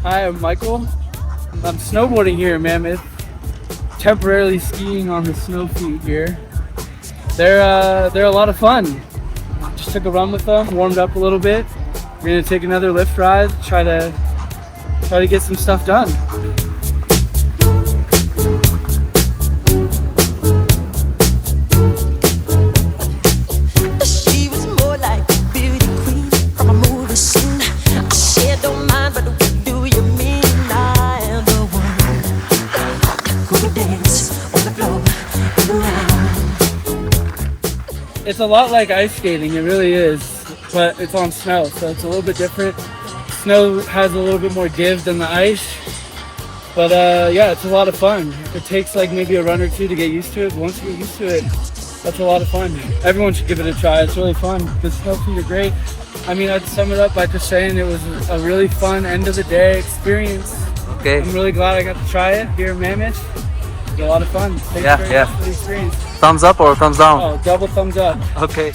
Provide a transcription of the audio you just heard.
Hi, I'm Michael. I'm snowboarding here in Mammoth. Temporarily skiing on the snow feet here. They're a lot of fun. Just took a run with them, warmed up a little bit. We're gonna take another lift ride, try to get some stuff done. She was more like a beauty queen from a movie scene. I said don't mind, but what do you mean? I am the one who would dance on the floor and around. It's a lot like ice skating, it really is, but it's on snow, so it's a little bit different. Snow has a little bit more give than the ice, but yeah, it's a lot of fun. It takes like maybe a run or two to get used to it, but once you get used to it, that's a lot of fun. Everyone should give it a try, it's really fun. The snow feet are great. I mean, I'd sum it up by just saying it was a really fun end of the day experience. Okay. I'm really glad I got to try it here in Mammoth. It was a lot of fun. Thanks very much for the experience. Thumbs up or thumbs down? Oh, double thumbs up. Okay.